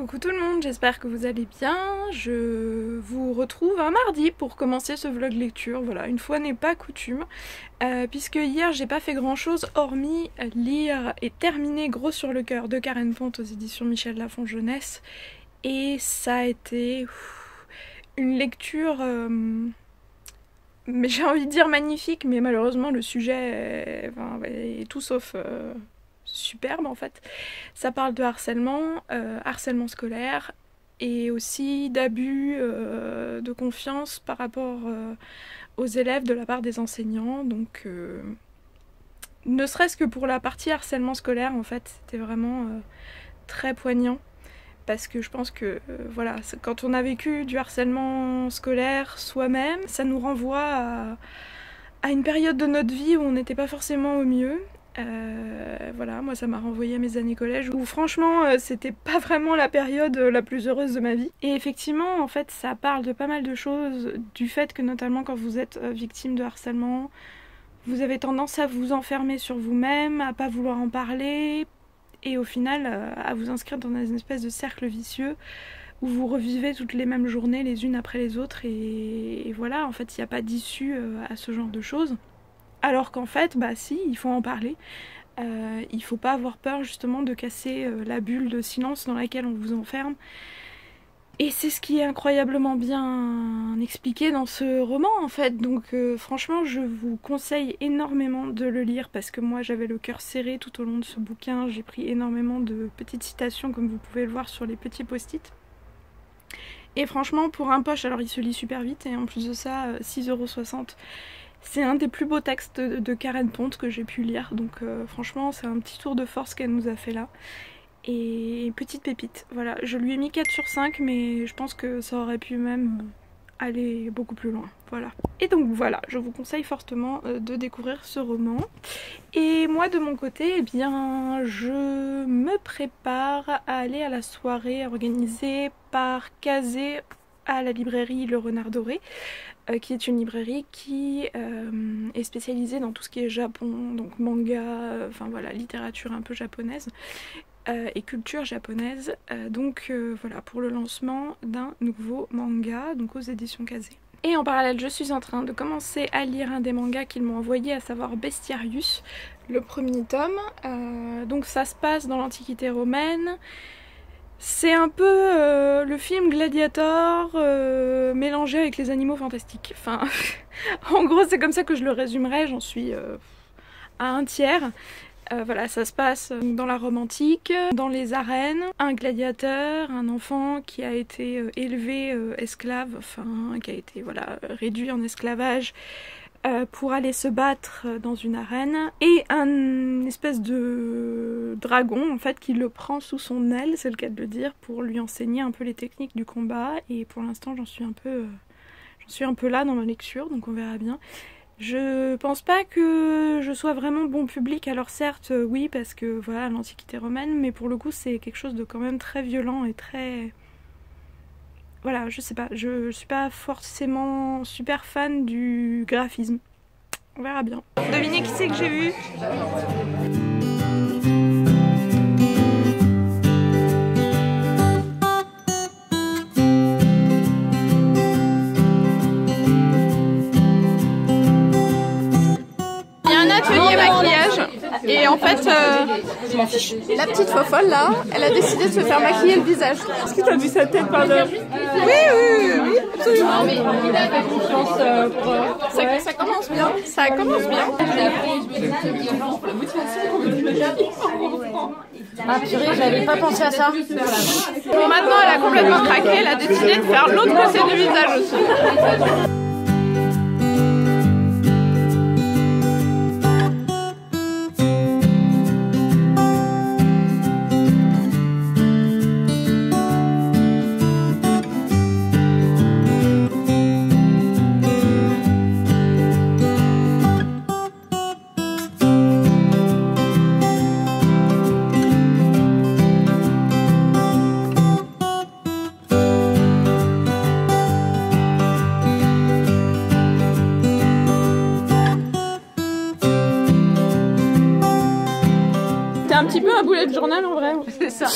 Coucou tout le monde, j'espère que vous allez bien. Je vous retrouve un mardi pour commencer ce vlog lecture. Voilà, une fois n'est pas coutume. Puisque hier j'ai pas fait grand chose hormis lire et terminer Gros sur le cœur de Karen Ponte aux éditions Michel Lafon Jeunesse. Et ça a été une lecture, mais j'ai envie de dire magnifique, mais malheureusement le sujet est tout sauf superbe en fait. Ça parle de harcèlement, harcèlement scolaire et aussi d'abus de confiance par rapport aux élèves de la part des enseignants. Donc ne serait-ce que pour la partie harcèlement scolaire en fait, c'était vraiment très poignant. Parce que je pense que voilà, quand on a vécu du harcèlement scolaire soi-même, ça nous renvoie à une période de notre vie où on n'était pas forcément au mieux. Voilà, moi ça m'a renvoyé à mes années collège où franchement c'était pas vraiment la période la plus heureuse de ma vie. Et effectivement en fait ça parle de pas mal de choses, du fait que notamment quand vous êtes victime de harcèlement, vous avez tendance à vous enfermer sur vous-même, à pas vouloir en parler et au final à vous inscrire dans une espèce de cercle vicieux où vous revivez toutes les mêmes journées les unes après les autres et voilà, en fait il n'y a pas d'issue à ce genre de choses. Alors qu'en fait, bah si, il faut en parler. Il faut pas avoir peur justement de casser la bulle de silence dans laquelle on vous enferme. Et c'est ce qui est incroyablement bien expliqué dans ce roman en fait. Donc franchement, je vous conseille énormément de le lire parce que moi j'avais le cœur serré tout au long de ce bouquin. J'ai pris énormément de petites citations comme vous pouvez le voir sur les petits post-it. Et franchement, pour un poche, alors il se lit super vite et en plus de ça, 6,60 €. C'est un des plus beaux textes de Karen Ponte que j'ai pu lire, donc franchement c'est un petit tour de force qu'elle nous a fait là. Et petite pépite, voilà, je lui ai mis 4 sur 5 mais je pense que ça aurait pu même aller beaucoup plus loin, voilà. Et donc voilà, je vous conseille fortement de découvrir ce roman. Et moi de mon côté, eh bien je me prépare à aller à la soirée organisée par Kazé à la librairie Le Renard Doré. Qui est une librairie qui est spécialisée dans tout ce qui est Japon, donc manga, enfin voilà, littérature un peu japonaise et culture japonaise. Donc voilà, pour le lancement d'un nouveau manga, donc aux éditions Kazé. Et en parallèle, je suis en train de commencer à lire un des mangas qu'ils m'ont envoyé, à savoir Bestiarius, le premier tome. Donc ça se passe dans l'Antiquité romaine. C'est un peu le film Gladiator mélangé avec les animaux fantastiques. Enfin, en gros c'est comme ça que je le résumerai, j'en suis à un tiers. Voilà, ça se passe dans la Rome antique, dans les arènes. Un gladiateur, un enfant qui a été élevé esclave, enfin qui a été voilà, réduit en esclavage pour aller se battre dans une arène, et un espèce de dragon en fait qui le prend sous son aile, c'est le cas de le dire, pour lui enseigner un peu les techniques du combat. Et pour l'instant j'en suis un peu là dans ma lecture, donc on verra bien. Je pense pas que je sois vraiment bon public, alors certes oui parce que voilà l'Antiquité romaine, mais pour le coup c'est quelque chose de quand même très violent et très... Voilà, je sais pas, je suis pas forcément super fan du graphisme. On verra bien. Devinez qui c'est que j'ai vu? Il y a un atelier maquillage. Et en fait, la petite fofolle là, elle a décidé de se faire maquiller le visage. Est-ce que tu as vu sa tête par là? Oui, absolument. Il a fait confiance pour... Ça commence bien, ça commence bien. Ah purée, j'avais pas pensé à ça. Bon, maintenant elle a complètement craqué, elle a décidé de faire l'autre côté du visage aussi. un petit peu un bullet journal en vrai. C'est ça.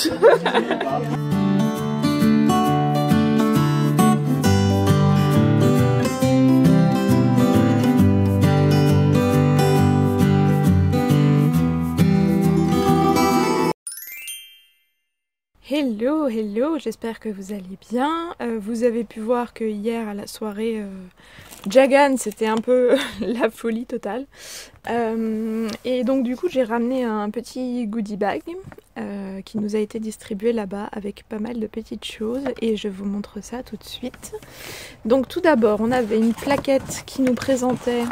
Hello, hello, j'espère que vous allez bien. Vous avez pu voir que hier à la soirée Jagan, c'était un peu la folie totale. Et donc du coup j'ai ramené un petit goodie bag qui nous a été distribué là-bas avec pas mal de petites choses et je vous montre ça tout de suite. Donc tout d'abord on avait une plaquette qui nous présentait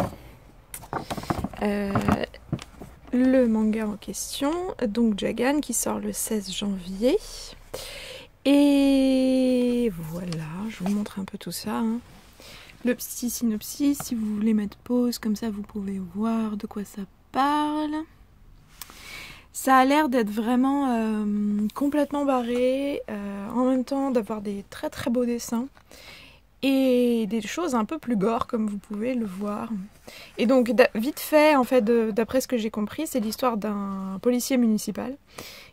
le manga en question, donc Jagan, qui sort le 16 janvier. Et voilà, je vous montre un peu tout ça. Hein. Le petit synopsis, si vous voulez mettre pause, comme ça vous pouvez voir de quoi ça parle. Ça a l'air d'être vraiment complètement barré, en même temps d'avoir des très très beaux dessins. Et des choses un peu plus gore, comme vous pouvez le voir. Et donc, vite fait, en fait, d'après ce que j'ai compris, c'est l'histoire d'un policier municipal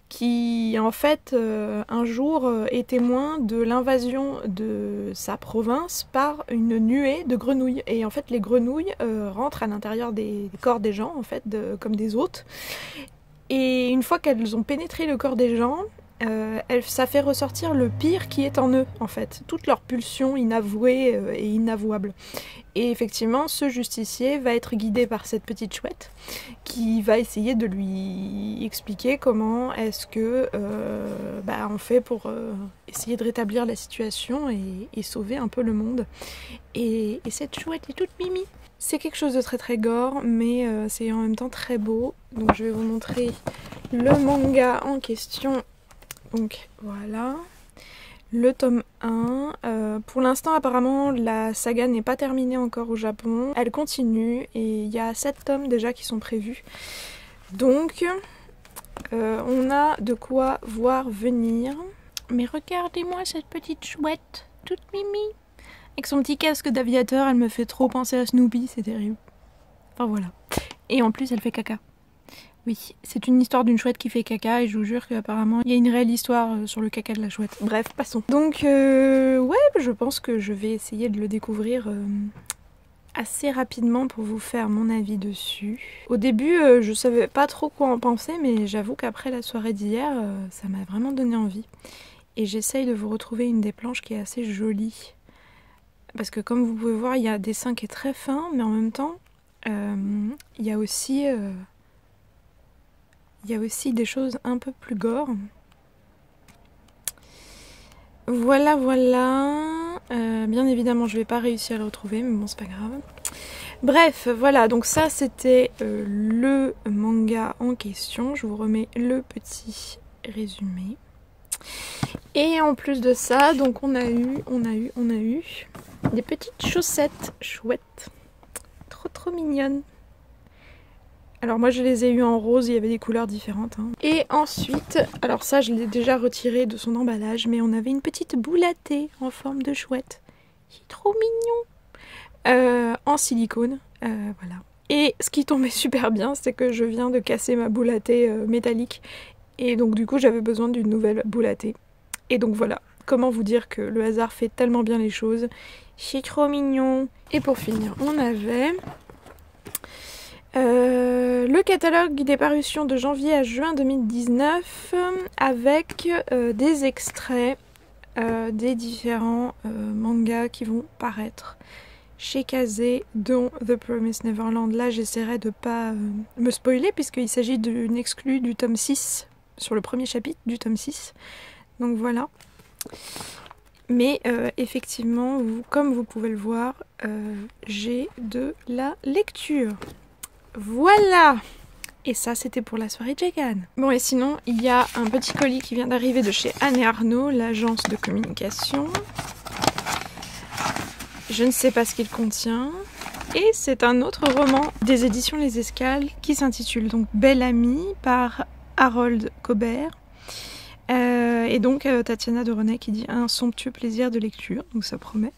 qui, en fait, un jour est témoin de l'invasion de sa province par une nuée de grenouilles. Et en fait, les grenouilles rentrent à l'intérieur des corps des gens, en fait, comme des hôtes. Et une fois qu'elles ont pénétré le corps des gens, ça fait ressortir le pire qui est en eux, en fait. Toutes leurs pulsions inavouées et inavouables. Et effectivement, ce justicier va être guidé par cette petite chouette qui va essayer de lui expliquer comment est-ce que on fait pour essayer de rétablir la situation et sauver un peu le monde. Et cette chouette est toute mimi. C'est quelque chose de très très gore, mais c'est en même temps très beau. Donc je vais vous montrer le manga en question. Donc voilà, le tome 1. Pour l'instant, apparemment, la saga n'est pas terminée encore au Japon. Elle continue et il y a 7 tomes déjà qui sont prévus. Donc, on a de quoi voir venir. Mais regardez-moi cette petite chouette, toute mimi. Avec son petit casque d'aviateur, elle me fait trop penser à Snoopy, c'est terrible. Enfin voilà. Et en plus, elle fait caca. Oui, c'est une histoire d'une chouette qui fait caca et je vous jure qu'apparemment il y a une réelle histoire sur le caca de la chouette. Bref, passons. Donc ouais, je pense que je vais essayer de le découvrir assez rapidement pour vous faire mon avis dessus. Au début, je savais pas trop quoi en penser, mais j'avoue qu'après la soirée d'hier, ça m'a vraiment donné envie. Et j'essaye de vous retrouver une des planches qui est assez jolie. Parce que comme vous pouvez voir, il y a un dessin qui est très fin, mais en même temps, il y a aussi... Il y a aussi des choses un peu plus gore. Voilà, voilà. Bien évidemment, je vais pas réussir à le retrouver, mais bon, c'est pas grave. Bref, voilà. Donc ça, c'était le manga en question. Je vous remets le petit résumé. Et en plus de ça, donc on a eu des petites chaussettes chouettes. Trop, trop mignonnes. Alors moi je les ai eu en rose, il y avait des couleurs différentes. Hein. Et ensuite, alors ça je l'ai déjà retiré de son emballage, mais on avait une petite boule à thé en forme de chouette. C'est trop mignon. En silicone, voilà. Et ce qui tombait super bien, c'est que je viens de casser ma boule à thé métallique. Et donc du coup j'avais besoin d'une nouvelle boule à thé. Et donc voilà, comment vous dire que le hasard fait tellement bien les choses. C'est trop mignon. Et pour finir, on avait... le catalogue des parutions de janvier à juin 2019 avec des extraits des différents mangas qui vont paraître chez Kazé, dont The Promised Neverland. Là, j'essaierai de pas me spoiler puisqu'il s'agit d'une exclue du tome 6, sur le premier chapitre du tome 6. Donc voilà. Mais effectivement, comme vous pouvez le voir, j'ai de la lecture. Voilà! Et ça, c'était pour la soirée Jagan. Bon, et sinon, il y a un petit colis qui vient d'arriver de chez Anne et Arnaud, l'agence de communication. Je ne sais pas ce qu'il contient. Et c'est un autre roman des éditions Les Escales qui s'intitule donc Belle Amie par Harold Cobert. Et donc Tatiana de René qui dit un somptueux plaisir de lecture. Donc ça promet.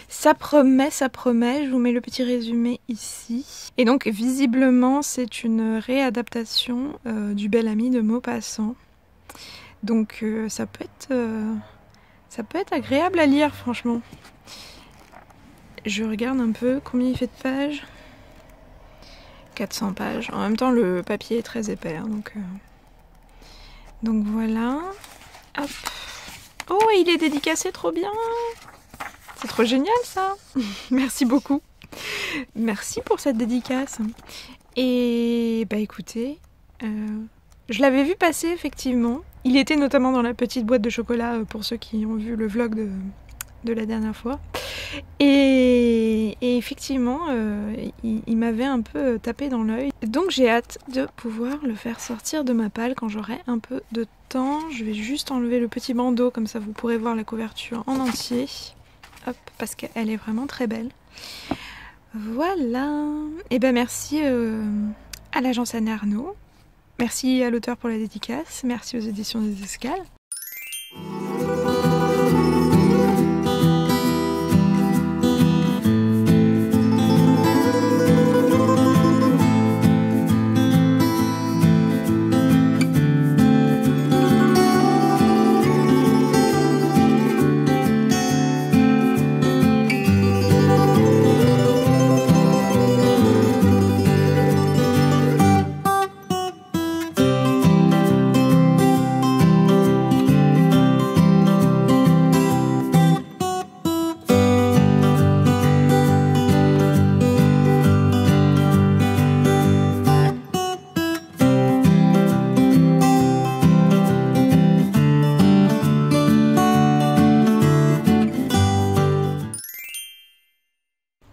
Ça promet, ça promet. Je vous mets le petit résumé ici. Et donc, visiblement, c'est une réadaptation du Bel Ami de Maupassant. Donc, ça peut être agréable à lire, franchement. Je regarde un peu combien il fait de pages. 400 pages. En même temps, le papier est très épais. Hein, donc voilà. Hop. Oh, il est dédicacé, trop bien. C'est trop génial ça. Merci beaucoup. Merci pour cette dédicace. Et bah écoutez, je l'avais vu passer effectivement. Il était notamment dans la petite boîte de chocolat pour ceux qui ont vu le vlog de la dernière fois. Et effectivement, il m'avait un peu tapé dans l'œil. Donc j'ai hâte de pouvoir le faire sortir de ma palle quand j'aurai un peu de temps. Je vais juste enlever le petit bandeau, comme ça vous pourrez voir la couverture en entier. Hop, parce qu'elle est vraiment très belle. Voilà. Et ben merci à l'agence Anne Arnaud. Merci à l'auteur pour la dédicace. Merci aux éditions des Escales.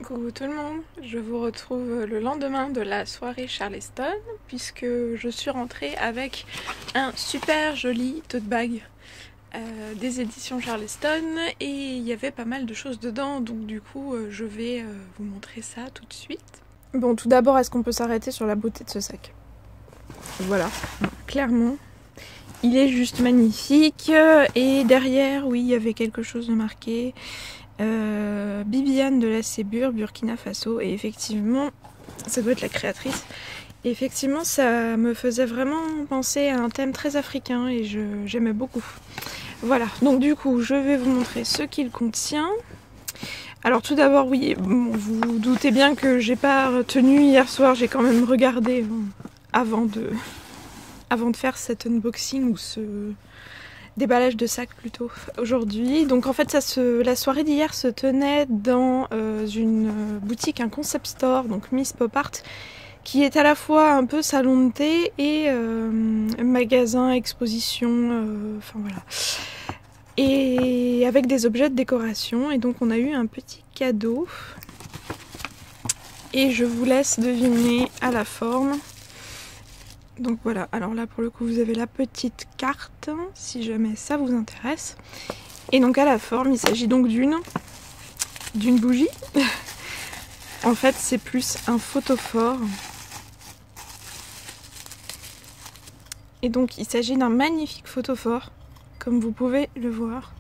Coucou tout le monde, je vous retrouve le lendemain de la soirée Charleston puisque je suis rentrée avec un super joli tote bag des éditions Charleston et il y avait pas mal de choses dedans, donc du coup je vais vous montrer ça tout de suite. Bon, tout d'abord, est-ce qu'on peut s'arrêter sur la beauté de ce sac? Voilà, clairement il est juste magnifique et derrière, oui, il y avait quelque chose de marqué. Bibiane de la Sébure, Burkina Faso, et effectivement ça doit être la créatrice, et effectivement ça me faisait vraiment penser à un thème très africain et j'aimais beaucoup. Voilà, donc du coup je vais vous montrer ce qu'il contient. Alors tout d'abord, oui, bon, vous vous doutez bien que j'ai pas retenu hier soir, j'ai quand même regardé avant de faire cet unboxing ou ce déballage de sac plutôt aujourd'hui. Donc en fait la soirée d'hier se tenait dans une boutique, un concept store, donc Miss Pop Art, qui est à la fois un peu salon de thé et magasin, exposition, enfin voilà. Et avec des objets de décoration, et donc on a eu un petit cadeau. Et je vous laisse deviner à la forme. Donc voilà, alors là pour le coup vous avez la petite carte, si jamais ça vous intéresse. Et donc à la forme, il s'agit donc d'une bougie. En fait c'est plus un photophore. Et donc il s'agit d'un magnifique photophore, comme vous pouvez le voir.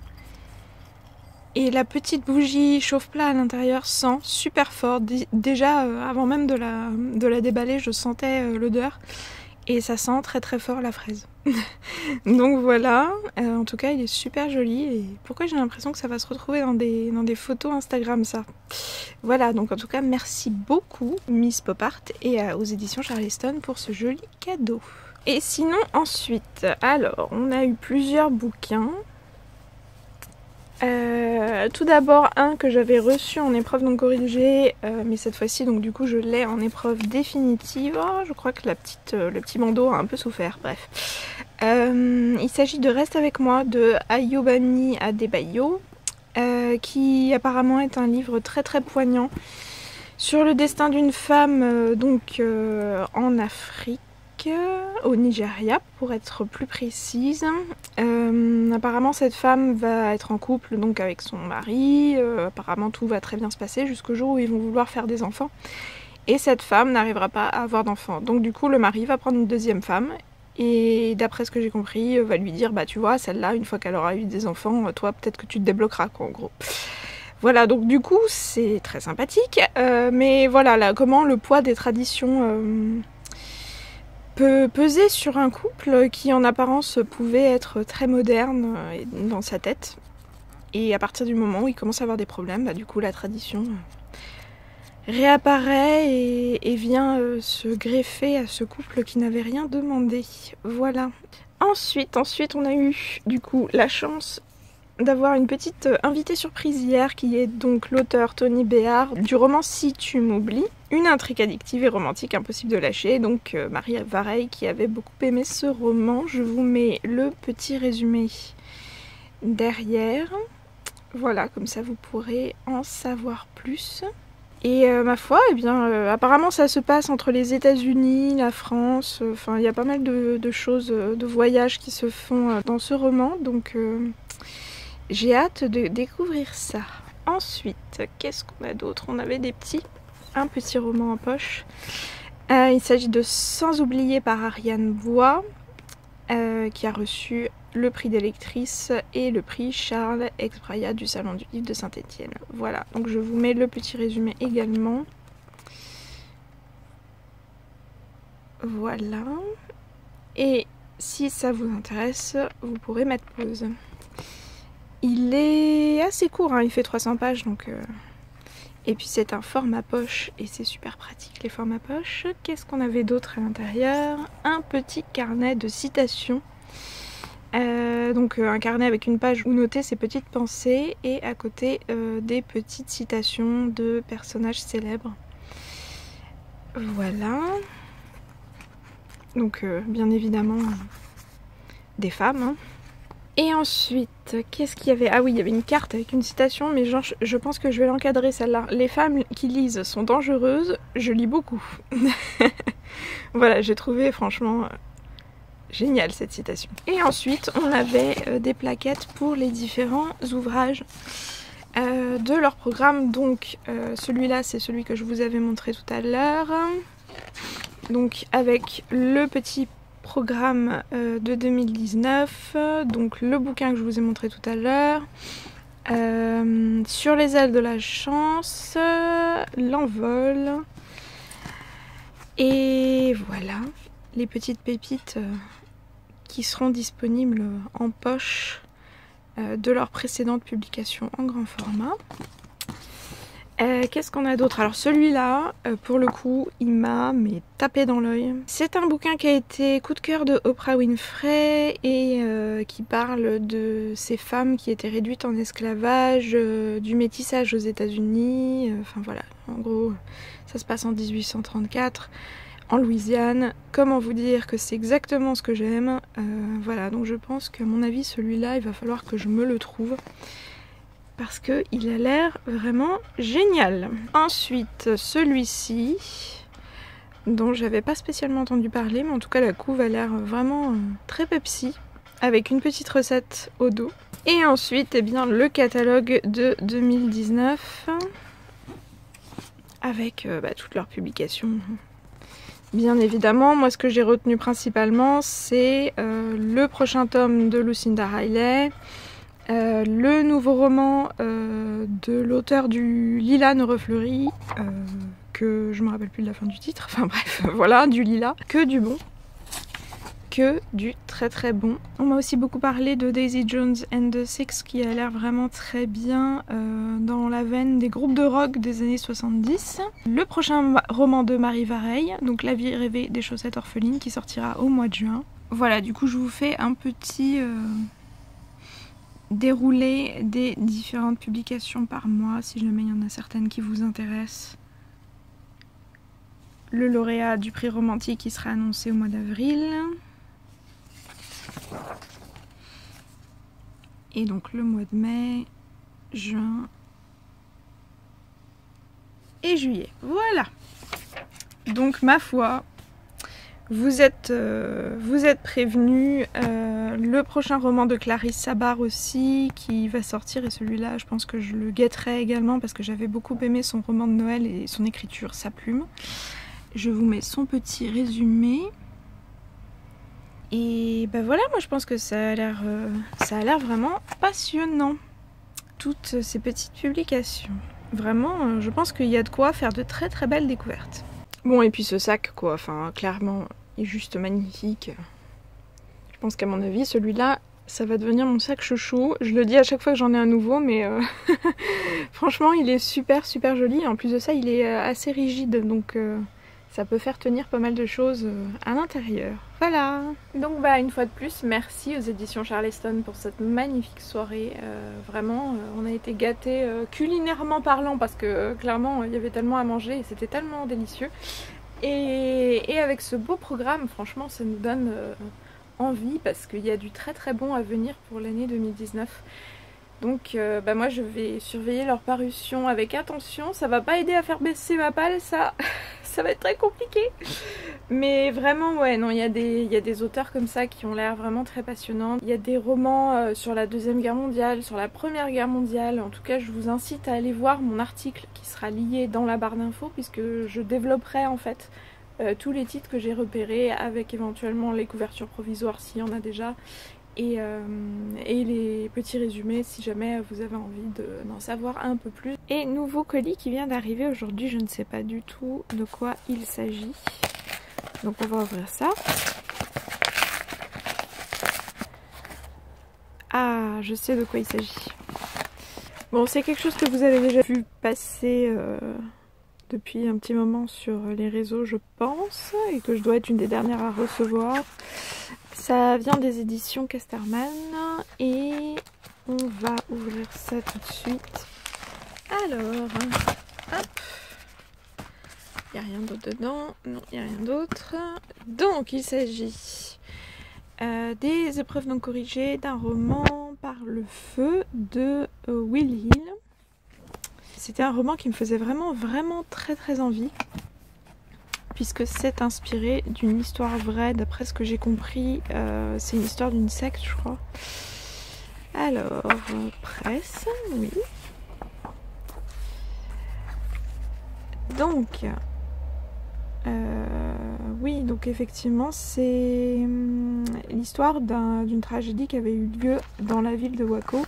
Et la petite bougie chauffe-plat à l'intérieur sent super fort. Déjà avant même de la déballer, je sentais l'odeur. Et ça sent très très fort la fraise. Donc voilà, en tout cas il est super joli. Et pourquoi j'ai l'impression que ça va se retrouver dans des photos Instagram ça. Voilà, donc en tout cas merci beaucoup Miss Pop Art et aux éditions Charleston pour ce joli cadeau. Et sinon ensuite, alors on a eu plusieurs bouquins. Tout d'abord un que j'avais reçu en épreuve non corrigée, mais cette fois-ci donc du coup je l'ai en épreuve définitive. Oh, je crois que le petit bandeau a un peu souffert, bref. Il s'agit de Reste avec moi de Ayobami Adebayo, qui apparemment est un livre très très poignant sur le destin d'une femme en Afrique, au Nigeria pour être plus précise. Apparemment cette femme va être en couple donc avec son mari, apparemment tout va très bien se passer jusqu'au jour où ils vont vouloir faire des enfants et cette femme n'arrivera pas à avoir d'enfants. Donc du coup le mari va prendre une deuxième femme et d'après ce que j'ai compris va lui dire bah tu vois celle-là une fois qu'elle aura eu des enfants, toi peut-être que tu te débloqueras quoi en gros. Voilà, donc du coup c'est très sympathique, mais voilà là, comment le poids des traditions peut peser sur un couple qui en apparence pouvait être très moderne dans sa tête. Et à partir du moment où il commence à avoir des problèmes, bah, du coup la tradition réapparaît et vient se greffer à ce couple qui n'avait rien demandé. Voilà. Ensuite, on a eu du coup la chance d'avoir une petite invitée surprise hier qui est donc l'auteur Tony Béard du roman Si tu m'oublies, une intrigue addictive et romantique impossible de lâcher, donc Marie Vareille qui avait beaucoup aimé ce roman. Je vous mets le petit résumé derrière, voilà, comme ça vous pourrez en savoir plus. Et ma foi, eh bien, apparemment ça se passe entre les États-Unis, la France, enfin il y a pas mal de choses, de voyages qui se font dans ce roman, donc j'ai hâte de découvrir ça. Ensuite, qu'est-ce qu'on a d'autre? On avait un petit roman en poche. Il s'agit de Sans oublier par Ariane Bois, qui a reçu le prix des lectrices et le prix Charles Exbraya du Salon du Livre de Saint-Étienne. Voilà, donc je vous mets le petit résumé également. Voilà. Et si ça vous intéresse, vous pourrez mettre pause. Il est assez court, hein, il fait 300 pages, donc... Et puis c'est un format poche, et c'est super pratique les formats poche. Qu'est-ce qu'on avait d'autre à l'intérieur? Un petit carnet de citations. Donc un carnet avec une page où noter ses petites pensées, et à côté des petites citations de personnages célèbres. Voilà. Donc bien évidemment des femmes, hein. Et ensuite, qu'est-ce qu'il y avait? Ah oui, il y avait une carte avec une citation, mais genre, je pense que je vais l'encadrer celle-là. Les femmes qui lisent sont dangereuses, je lis beaucoup. Voilà, j'ai trouvé franchement génial cette citation. Et ensuite, on avait des plaquettes pour les différents ouvrages de leur programme. Donc celui-là, c'est celui que je vous avais montré tout à l'heure. Donc avec le petit programme de 2019, donc le bouquin que je vous ai montré tout à l'heure, Sur les ailes de la chance, L'envol, et voilà les petites pépites qui seront disponibles en poche de leur précédente publication en grand format. Qu'est-ce qu'on a d'autre? Alors celui-là, pour le coup, il m'a tapé dans l'œil. C'est un bouquin qui a été coup de cœur de Oprah Winfrey et qui parle de ces femmes qui étaient réduites en esclavage, du métissage aux États-Unis. Enfin voilà, en gros, ça se passe en 1834 en Louisiane. Comment vous dire que c'est exactement ce que j'aime. Voilà, donc je pense qu'à mon avis, celui-là, il va falloir que je me le trouve, parce qu'il a l'air vraiment génial. Ensuite, celui-ci, dont j'avais pas spécialement entendu parler, mais en tout cas la couve a l'air vraiment très Pepsi, avec une petite recette au dos. Et ensuite, eh bien, le catalogue de 2019, avec toutes leurs publications. Bien évidemment, moi ce que j'ai retenu principalement, c'est le prochain tome de Lucinda Riley, le nouveau roman de l'auteur du Lilas ne refleurit, que je me rappelle plus de la fin du titre, enfin bref, voilà, du Lilas, que du bon, que du très très bon. On m'a aussi beaucoup parlé de Daisy Jones and the Six, qui a l'air vraiment très bien dans la veine des groupes de rock des années 70. Le prochain roman de Marie Vareille, donc La vie rêvée des chaussettes orphelines, qui sortira au mois de juin. Voilà, du coup je vous fais un petit... dérouler des différentes publications par mois, si jamais il y en a certaines qui vous intéressent. Le lauréat du prix romantique qui sera annoncé au mois d'avril. Et donc le mois de mai, juin et juillet. Voilà. Donc ma foi, vous êtes prévenus. Le prochain roman de Clarisse Sabar aussi qui va sortir, et celui-là je pense que je le guetterai également parce que j'avais beaucoup aimé son roman de Noël et son écriture, sa plume. Je vous mets son petit résumé. Et ben voilà, moi je pense que ça a l'air vraiment passionnant, toutes ces petites publications. Vraiment, je pense qu'il y a de quoi faire de très très belles découvertes. Bon, et puis ce sac quoi, enfin clairement, il est juste magnifique. Je pense qu'à mon avis, celui-là, ça va devenir mon sac chouchou. Je le dis à chaque fois que j'en ai un nouveau, mais franchement, il est super super joli. En plus de ça, il est assez rigide, donc ça peut faire tenir pas mal de choses à l'intérieur. Voilà. Donc bah une fois de plus, merci aux éditions Charleston pour cette magnifique soirée. Vraiment, on a été gâtés culinairement parlant parce que clairement il y avait tellement à manger et c'était tellement délicieux. Et avec ce beau programme, franchement, ça nous donne envie parce qu'il y a du très très bon à venir pour l'année 2019. Donc bah moi je vais surveiller leur parution avec attention. Ça va pas aider à faire baisser ma palle, ça va être très compliqué. Mais vraiment ouais, non, il y a des auteurs comme ça qui ont l'air vraiment très passionnants. Il y a des romans sur la Deuxième Guerre mondiale, sur la Première Guerre mondiale. En tout cas je vous incite à aller voir mon article qui sera lié dans la barre d'infos puisque je développerai en fait tous les titres que j'ai repérés avec éventuellement les couvertures provisoires s'il y en a déjà. Et les petits résumés si jamais vous avez envie d'en savoir un peu plus. Et nouveau colis qui vient d'arriver aujourd'hui, je ne sais pas du tout de quoi il s'agit. Donc on va ouvrir ça. Ah, je sais de quoi il s'agit. Bon, c'est quelque chose que vous avez déjà vu passer depuis un petit moment sur les réseaux je pense, et que je dois être une des dernières à recevoir. Ça vient des éditions Casterman et on va ouvrir ça tout de suite. Alors, hop, il n'y a rien d'autre dedans, non, il n'y a rien d'autre. Donc il s'agit des épreuves non corrigées d'un roman par le feu de Will Hill. C'était un roman qui me faisait vraiment très très envie, puisque c'est inspiré d'une histoire vraie, d'après ce que j'ai compris. C'est une histoire d'une secte, je crois. Alors, presse, oui. Donc, oui, donc effectivement, c'est l'histoire d'une tragédie qui avait eu lieu dans la ville de Waco.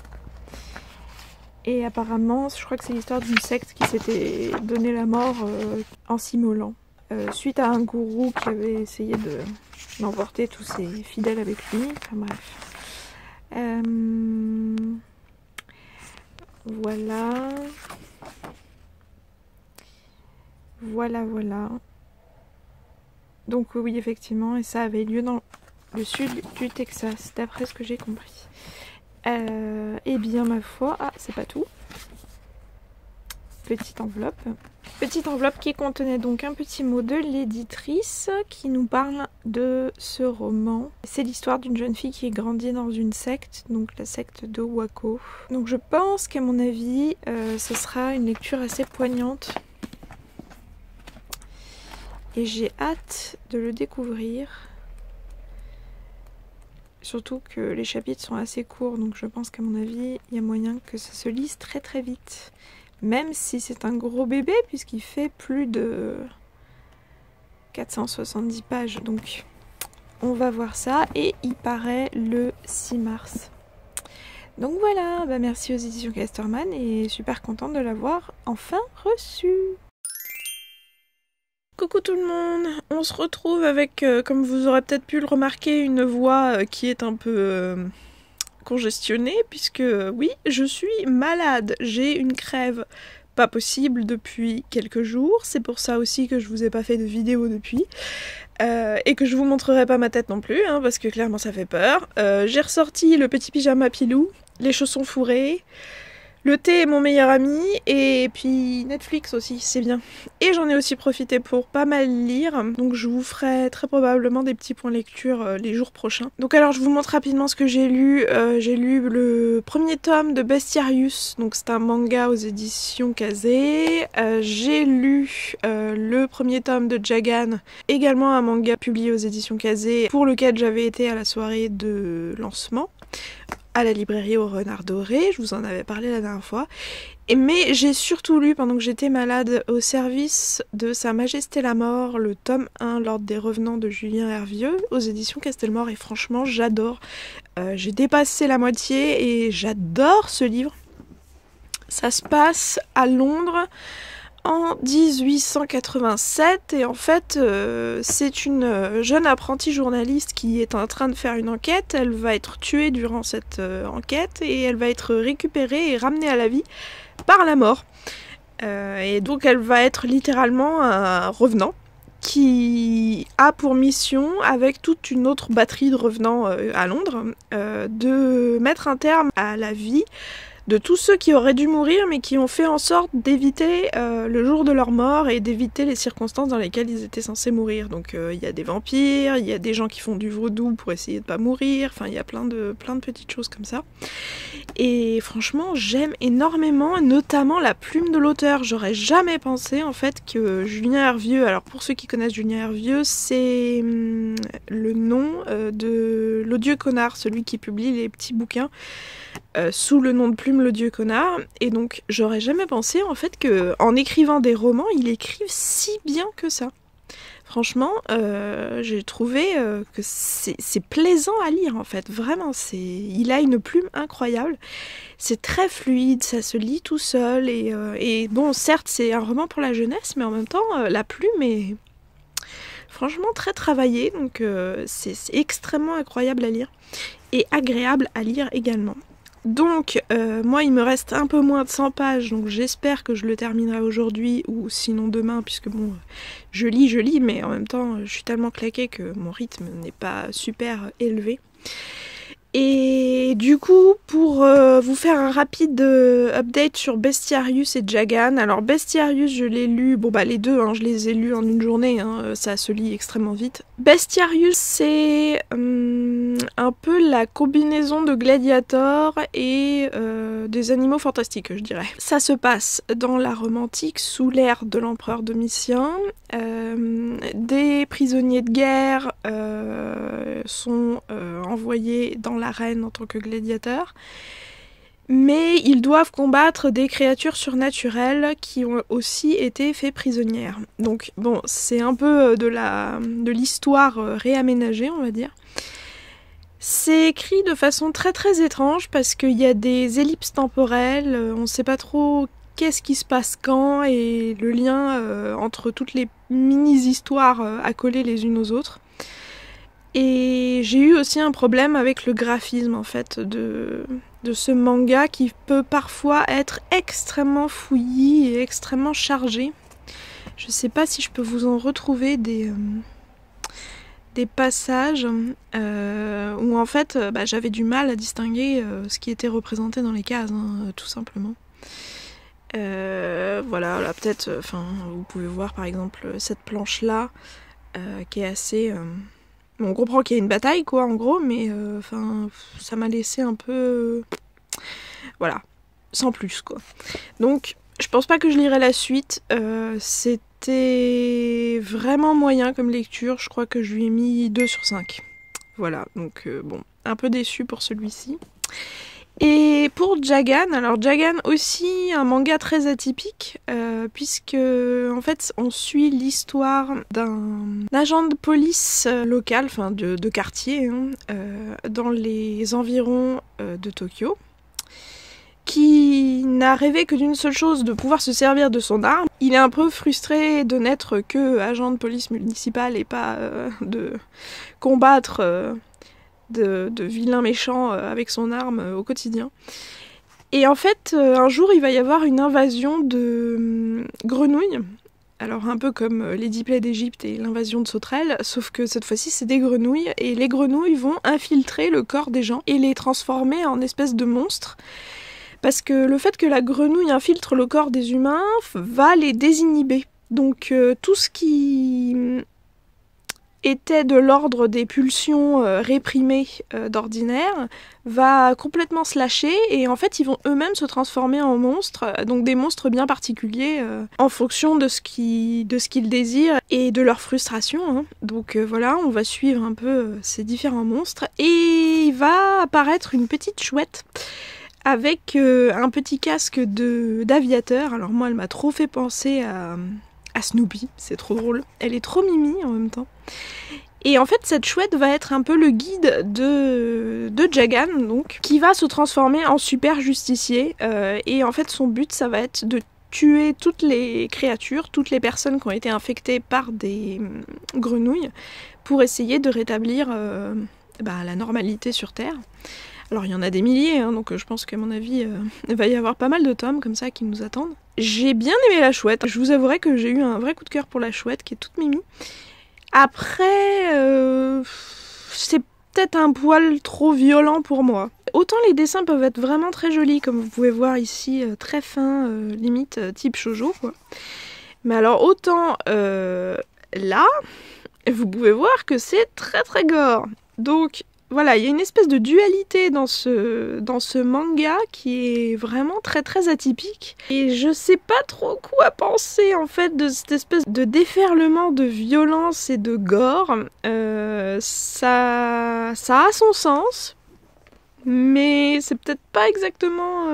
Et apparemment, je crois que c'est l'histoire d'une secte qui s'était donné la mort en s'immolant. Suite à un gourou qui avait essayé d'emporter tous ses fidèles avec lui. Enfin bref. Voilà. Voilà. Donc oui, effectivement, et ça avait lieu dans le sud du Texas, d'après ce que j'ai compris. Eh bien, ma foi... Ah, c'est pas tout. Petite enveloppe qui contenait donc un petit mot de l'éditrice qui nous parle de ce roman. C'est l'histoire d'une jeune fille qui est grandie dans une secte, donc la secte de Waco. Donc je pense qu'à mon avis, ce sera une lecture assez poignante. Et j'ai hâte de le découvrir. Surtout que les chapitres sont assez courts, donc je pense qu'à mon avis, il y a moyen que ça se lise très très vite. Même si c'est un gros bébé, puisqu'il fait plus de 470 pages. Donc on va voir ça, et il paraît le 6 mars. Donc voilà, bah merci aux éditions Casterman, et super contente de l'avoir enfin reçu. Coucou tout le monde, on se retrouve avec, comme vous aurez peut-être pu le remarquer, une voix qui est un peu congestionnée, puisque oui, je suis malade, j'ai une crève pas possible depuis quelques jours, c'est pour ça aussi que je vous ai pas fait de vidéo depuis, et que je vous montrerai pas ma tête non plus, hein, parce que clairement ça fait peur. J'ai ressorti le petit pyjama pilou, les chaussons fourrés, le thé est mon meilleur ami, et puis Netflix aussi, c'est bien. Et j'en ai aussi profité pour pas mal lire, donc je vous ferai très probablement des petits points lecture les jours prochains. Donc alors je vous montre rapidement ce que j'ai lu. J'ai lu le premier tome de Bestiarius, donc c'est un manga aux éditions Kazé. J'ai lu le premier tome de Jagan, également un manga publié aux éditions Kazé, pour lequel j'avais été à la soirée de lancement à la librairie au Renard Doré, je vous en avais parlé la dernière fois. Mais j'ai surtout lu, pendant que j'étais malade, Au service de Sa Majesté la Mort, le tome 1, L'Ordre des Revenants de Julien Hervieux, aux éditions Castelmore, et franchement j'adore. J'ai dépassé la moitié et j'adore ce livre. Ça se passe à Londres en 1887, et en fait c'est une jeune apprentie journaliste qui est en train de faire une enquête. Elle va être tuée durant cette enquête, et elle va être récupérée et ramenée à la vie par la mort. Et donc elle va être littéralement un revenant, qui a pour mission, avec toute une autre batterie de revenants à Londres, de mettre un terme à la vie de tous ceux qui auraient dû mourir mais qui ont fait en sorte d'éviter le jour de leur mort et d'éviter les circonstances dans lesquelles ils étaient censés mourir. Donc il y a des vampires, il y a des gens qui font du vaudou pour essayer de pas mourir, enfin il y a plein de petites choses comme ça. Et franchement j'aime énormément, notamment la plume de l'auteur. J'aurais jamais pensé en fait que Julien Hervieux, alors pour ceux qui connaissent Julien Hervieux, c'est le nom de l'odieux connard, celui qui publie les petits bouquins sous le nom de Plume l'odieux connard, et donc j'aurais jamais pensé en fait que en écrivant des romans il écrive si bien que ça. Franchement j'ai trouvé que c'est plaisant à lire en fait, vraiment, il a une plume incroyable, c'est très fluide, ça se lit tout seul, et bon certes c'est un roman pour la jeunesse mais en même temps la plume est franchement très travaillée, donc c'est extrêmement incroyable à lire et agréable à lire également. Donc moi il me reste un peu moins de 100 pages, donc j'espère que je le terminerai aujourd'hui ou sinon demain, puisque bon je lis mais en même temps je suis tellement claquée que mon rythme n'est pas super élevé. Et du coup, pour vous faire un rapide update sur Bestiarius et Jagan, alors Bestiarius je l'ai lu, bon bah les deux, hein, je les ai lus en une journée, hein, ça se lit extrêmement vite. Bestiarius c'est un peu la combinaison de Gladiator et des Animaux Fantastiques, je dirais. Ça se passe dans la Rome antique, sous l'ère de l'empereur Domitien. Des prisonniers de guerre sont envoyés dans l'arène en tant que gladiateurs, mais ils doivent combattre des créatures surnaturelles qui ont aussi été fait prisonnières. Donc bon, c'est un peu de l'histoire réaménagée, on va dire. C'est écrit de façon très très étrange parce qu'il y a des ellipses temporelles, on ne sait pas trop qu'est-ce qui se passe quand, et le lien entre toutes les mini-histoires accolées les unes aux autres. Et j'ai eu aussi un problème avec le graphisme en fait de ce manga qui peut parfois être extrêmement fouillis et extrêmement chargé. Je sais pas si je peux vous en retrouver des passages où en fait j'avais du mal à distinguer ce qui était représenté dans les cases, hein, tout simplement. Voilà, là peut-être, vous pouvez voir par exemple cette planche là qui est assez... Bon, on comprend qu'il y a une bataille quoi en gros, mais ça m'a laissé un peu... voilà, sans plus quoi. Donc je pense pas que je lirai la suite, c'était vraiment moyen comme lecture, je crois que je lui ai mis 2 sur 5. Voilà, donc bon, un peu déçue pour celui-ci. Et pour Jagan, alors Jagan aussi un manga très atypique puisque en fait on suit l'histoire d'un agent de police local, enfin de quartier, hein, dans les environs de Tokyo, qui n'a rêvé que d'une seule chose, de pouvoir se servir de son arme. Il est un peu frustré de n'être que agent de police municipal et pas de combattre de vilains méchants avec son arme au quotidien. Et en fait, un jour, il va y avoir une invasion de grenouilles. Alors un peu comme Lady Plague d'Égypte et l'invasion de sauterelles, sauf que cette fois-ci c'est des grenouilles, et les grenouilles vont infiltrer le corps des gens et les transformer en espèces de monstres. Parce que le fait que la grenouille infiltre le corps des humains va les désinhiber. Donc tout ce qui était de l'ordre des pulsions réprimées d'ordinaire va complètement se lâcher, et en fait ils vont eux-mêmes se transformer en monstres, donc des monstres bien particuliers en fonction de ce qu'ils désirent et de leur frustration, hein. Donc voilà, on va suivre un peu ces différents monstres, et il va apparaître une petite chouette avec un petit casque d'aviateur. Alors moi elle m'a trop fait penser à Snoopy, c'est trop drôle. Elle est trop mimi en même temps. Et en fait cette chouette va être un peu le guide de Jagan, donc, qui va se transformer en super justicier. Et en fait son but ça va être de tuer toutes les créatures, toutes les personnes qui ont été infectées par des grenouilles, pour essayer de rétablir la normalité sur Terre. Alors il y en a des milliers, hein, donc je pense qu'à mon avis, il va y avoir pas mal de tomes comme ça qui nous attendent. J'ai bien aimé La Chouette. Je vous avouerai que j'ai eu un vrai coup de cœur pour La Chouette, qui est toute mimi. Après, c'est peut-être un poil trop violent pour moi. Autant les dessins peuvent être vraiment très jolis, comme vous pouvez voir ici, très fins, limite type shoujo, quoi. Mais alors autant là, vous pouvez voir que c'est très très gore. Donc voilà, il y a une espèce de dualité dans ce manga qui est vraiment très très atypique. Et je sais pas trop quoi penser en fait de cette espèce de déferlement de violence et de gore. Ça a son sens, mais c'est peut-être pas exactement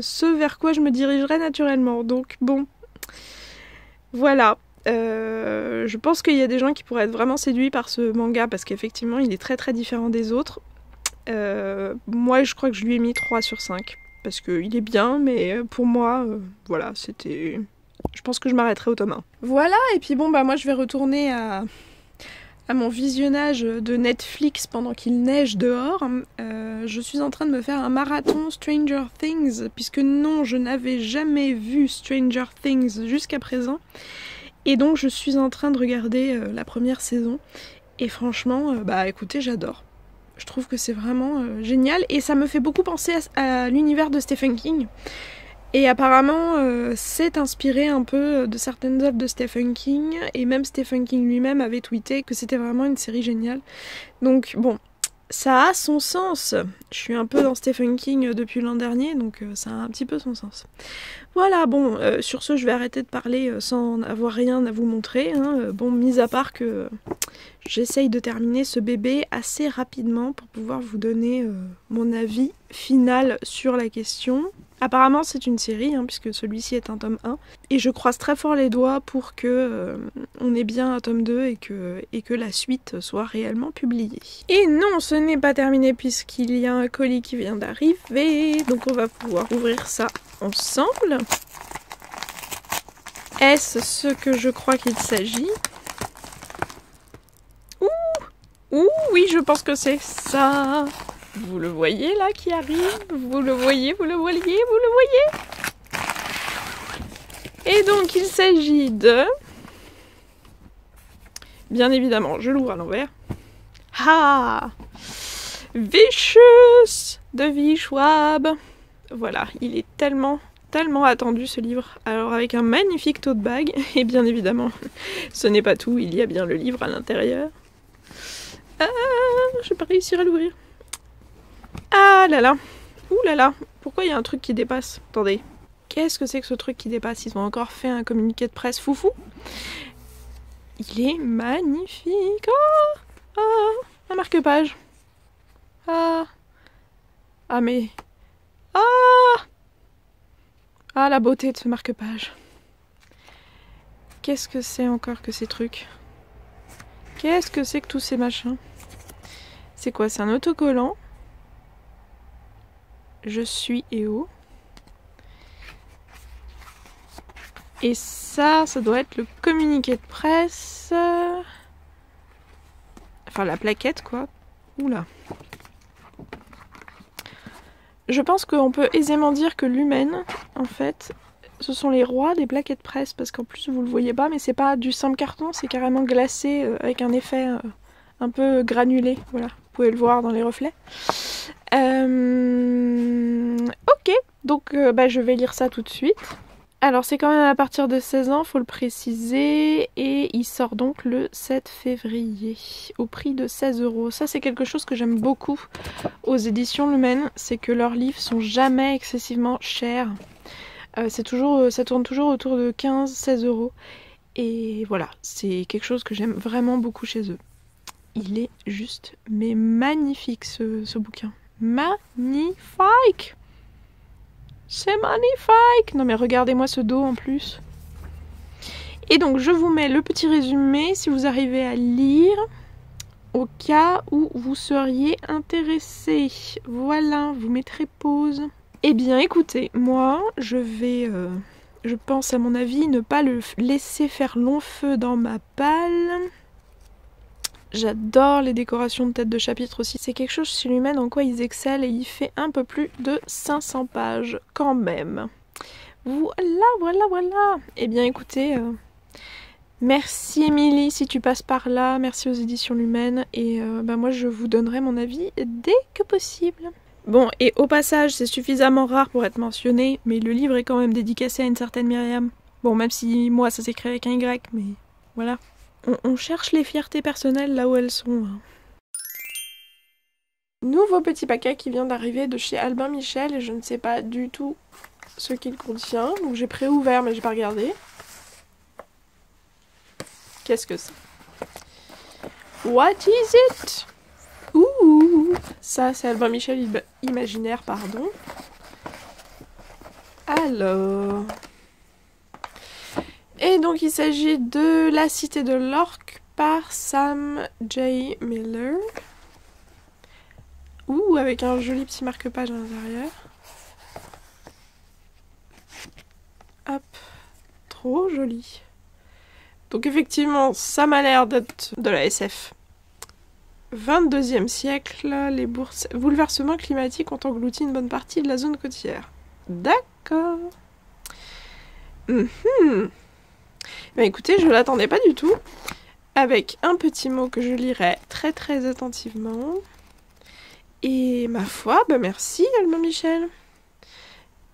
ce vers quoi je me dirigerais naturellement. Donc bon, voilà. Je pense qu'il y a des gens qui pourraient être vraiment séduits par ce manga parce qu'effectivement il est très très différent des autres. Moi je crois que je lui ai mis 3 sur 5 parce qu'il est bien, mais pour moi, voilà, c'était... Je pense que je m'arrêterai au tome 1. Voilà, et puis bon bah moi je vais retourner à mon visionnage de Netflix pendant qu'il neige dehors. Je suis en train de me faire un marathon Stranger Things, puisque non, je n'avais jamais vu Stranger Things jusqu'à présent. Et donc je suis en train de regarder la première saison. Et franchement, bah écoutez, j'adore. Je trouve que c'est vraiment génial. Et ça me fait beaucoup penser à l'univers de Stephen King. Et apparemment, c'est inspiré un peu de certaines œuvres de Stephen King. Et même Stephen King lui-même avait tweeté que c'était vraiment une série géniale. Donc bon, ça a son sens. Je suis un peu dans Stephen King depuis l'an dernier, donc ça a un petit peu son sens. Voilà, bon, sur ce, je vais arrêter de parler sans avoir rien à vous montrer. Hein. Bon, mis à part que j'essaye de terminer ce bébé assez rapidement pour pouvoir vous donner mon avis final sur la question. Apparemment c'est une série, hein, puisque celui-ci est un tome 1, et je croise très fort les doigts pour que on ait bien un tome 2 et que la suite soit réellement publiée. Et non, ce n'est pas terminé puisqu'il y a un colis qui vient d'arriver, donc on va pouvoir ouvrir ça ensemble. Est-ce ce que je crois qu'il s'agit? Ouh, oui, je pense que c'est ça. Vous le voyez là qui arrive? Vous le voyez, vous le voyez, vous le voyez? Et donc il s'agit de... Bien évidemment, je l'ouvre à l'envers. Ah! Vicious de V. Schwab. Voilà, il est tellement attendu ce livre. Alors avec un magnifique tote bag, et bien évidemment, ce n'est pas tout, il y a bien le livre à l'intérieur. Ah, je vais pas réussir à l'ouvrir. Ah là là, ouh là là, pourquoi il y a un truc qui dépasse? Attendez, qu'est-ce que c'est que ce truc qui dépasse? Ils ont encore fait un communiqué de presse foufou. Il est magnifique. Oh, oh, un marque-page. Ah, ah mais... Ah, ah la beauté de ce marque-page. Qu'est-ce que c'est encore que ces trucs? Qu'est-ce que c'est que tous ces machins? C'est quoi? C'est un autocollant. Je suis EO. Et ça doit être le communiqué de presse. Enfin la plaquette quoi. Oula. Je pense qu'on peut aisément dire que Lumen, en fait, ce sont les rois des plaquettes presse, parce qu'en plus vous le voyez pas, mais c'est pas du simple carton, c'est carrément glacé avec un effet un peu granulé. Voilà, vous pouvez le voir dans les reflets. Ok, donc bah, je vais lire ça tout de suite. Alors c'est quand même à partir de 16 ans, faut le préciser, et il sort donc le 7 février au prix de 16 €. Ça c'est quelque chose que j'aime beaucoup aux éditions Lumen, c'est que leurs livres sont jamais excessivement chers. Ça tourne toujours autour de 15-16 €. Et voilà, c'est quelque chose que j'aime vraiment beaucoup chez eux. Il est juste, mais magnifique ce bouquin. Magnifique! C'est magnifique! Non mais regardez-moi ce dos en plus. Et donc je vous mets le petit résumé si vous arrivez à lire au cas où vous seriez intéressé. Voilà, vous mettrez pause. Eh bien écoutez, moi je vais, je pense à mon avis, ne pas le laisser faire long feu dans ma palle. J'adore les décorations de tête de chapitre aussi. C'est quelque chose chez Lumen en quoi ils excellent et il fait un peu plus de 500 pages quand même. Voilà. Eh bien écoutez, merci Émilie si tu passes par là, merci aux éditions Lumen et moi je vous donnerai mon avis dès que possible. Bon, et au passage, c'est suffisamment rare pour être mentionné, mais le livre est quand même dédicacé à une certaine Myriam. Bon, même si moi ça s'écrit avec un Y, mais voilà. On cherche les fiertés personnelles là où elles sont. Nouveau petit paquet qui vient d'arriver de chez Albin Michel et je ne sais pas du tout ce qu'il contient. Donc j'ai préouvert mais j'ai pas regardé. Qu'est-ce que c'est? What is it? Ouh, ça c'est Albin Michel Imaginaire, pardon. Alors... Et donc il s'agit de La Cité de l'Orque par Sam J. Miller. Ouh, avec un joli petit marque-page à l'intérieur. Hop, trop joli. Donc effectivement, ça m'a l'air d'être de la SF. 22e siècle, les bouleversements climatiques ont englouti une bonne partie de la zone côtière. D'accord. Ben écoutez, je l'attendais pas du tout. Avec un petit mot que je lirai très très attentivement. Et ma foi, ben merci Albin Michel.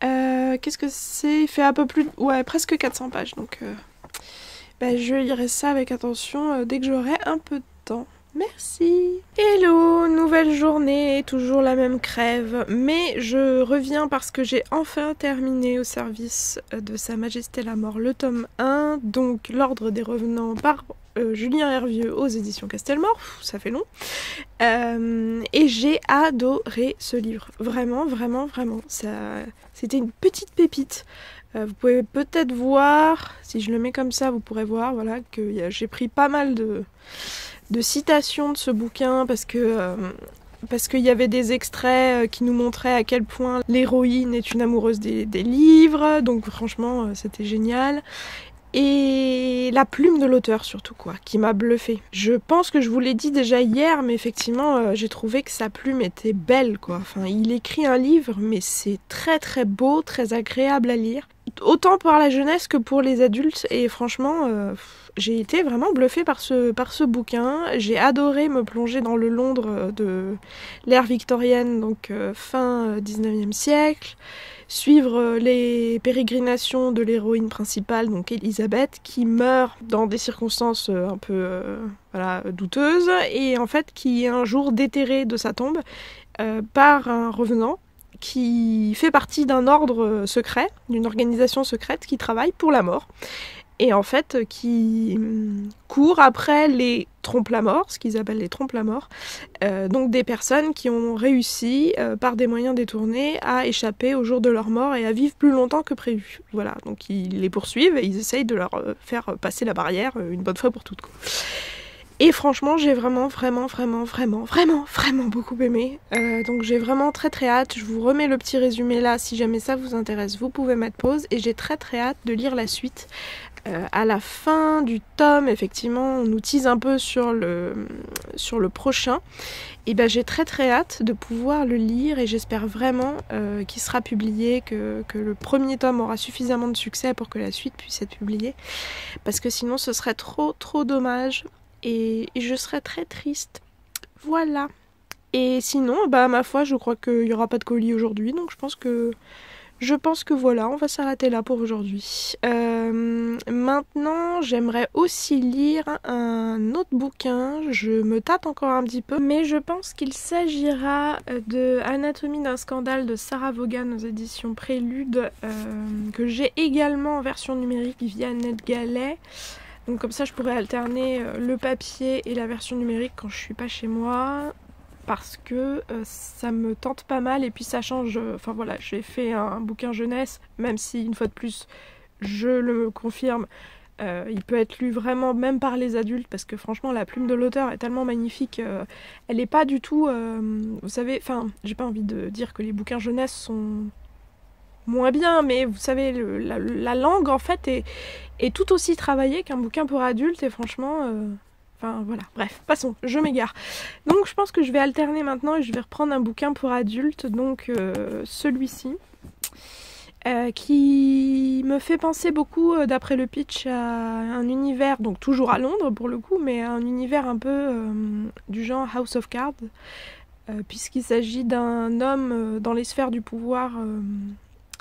Qu'est-ce que c'est? Il fait un peu plus... Ouais, presque 400 pages. Donc je lirai ça avec attention dès que j'aurai un peu de temps. Merci. Hello, nouvelle journée, toujours la même crève, mais je reviens parce que j'ai enfin terminé au service de Sa Majesté la Mort, le tome 1, donc L'Ordre des Revenants par Julien Hervieux aux éditions Castelmore, ça fait long, et j'ai adoré ce livre, vraiment, c'était une petite pépite. Vous pouvez peut-être voir, si je le mets comme ça, vous pourrez voir, voilà, que j'ai pris pas mal de citations de ce bouquin parce qu'il y avait des extraits qui nous montraient à quel point l'héroïne est une amoureuse des livres, donc franchement c'était génial. Et la plume de l'auteur surtout, quoi, qui m'a bluffée. Je pense que je vous l'ai dit déjà hier, mais effectivement j'ai trouvé que sa plume était belle, quoi. Enfin, il écrit un livre, mais c'est très très beau, très agréable à lire. Autant pour la jeunesse que pour les adultes, et franchement j'ai été vraiment bluffée par ce bouquin. J'ai adoré me plonger dans le Londres de l'ère victorienne, donc fin 19e siècle, suivre les pérégrinations de l'héroïne principale, donc Elisabeth, qui meurt dans des circonstances un peu douteuses, et en fait qui est un jour déterrée de sa tombe par un revenant qui fait partie d'un ordre secret, d'une organisation secrète qui travaille pour la mort. Et en fait, qui court après les trompe-la-mort, ce qu'ils appellent les trompe-la-mort, donc des personnes qui ont réussi, par des moyens détournés, à échapper au jour de leur mort et à vivre plus longtemps que prévu. Voilà, donc ils les poursuivent et ils essayent de leur faire passer la barrière une bonne fois pour toutes, quoi. Et franchement, j'ai vraiment beaucoup aimé. Donc j'ai vraiment très hâte. Je vous remets le petit résumé là, si jamais ça vous intéresse, vous pouvez mettre pause. Et j'ai très hâte de lire la suite. À la fin du tome, effectivement, on nous tease un peu sur le prochain. Et j'ai très hâte de pouvoir le lire et j'espère vraiment qu'il sera publié, que le premier tome aura suffisamment de succès pour que la suite puisse être publiée. Parce que sinon ce serait trop dommage. Et je serais très triste. Voilà. Et sinon, ma foi, je crois qu'il n'y aura pas de colis aujourd'hui, donc je pense que voilà, on va s'arrêter là pour aujourd'hui. Maintenant, j'aimerais aussi lire un autre bouquin. Je me tâte encore un petit peu, mais je pense qu'il s'agira de Anatomie d'un scandale de Sarah Vaughan aux éditions Prélude, que j'ai également en version numérique via NetGalley. Donc comme ça je pourrais alterner le papier et la version numérique quand je suis pas chez moi, parce que ça me tente pas mal et puis ça change. Enfin voilà, j'ai fait un bouquin jeunesse, même si une fois de plus je le confirme, il peut être lu vraiment même par les adultes, parce que franchement la plume de l'auteur est tellement magnifique, elle est pas du tout, vous savez, enfin j'ai pas envie de dire que les bouquins jeunesse sont moins bien, mais vous savez, la langue en fait est tout aussi travaillée qu'un bouquin pour adultes, et franchement Enfin voilà, bref, passons, je m'égare. Donc je pense que je vais alterner maintenant et je vais reprendre un bouquin pour adultes, donc celui-ci. Qui me fait penser beaucoup, d'après le pitch, à un univers, donc toujours à Londres pour le coup, mais un univers un peu du genre House of Cards, puisqu'il s'agit d'un homme dans les sphères du pouvoir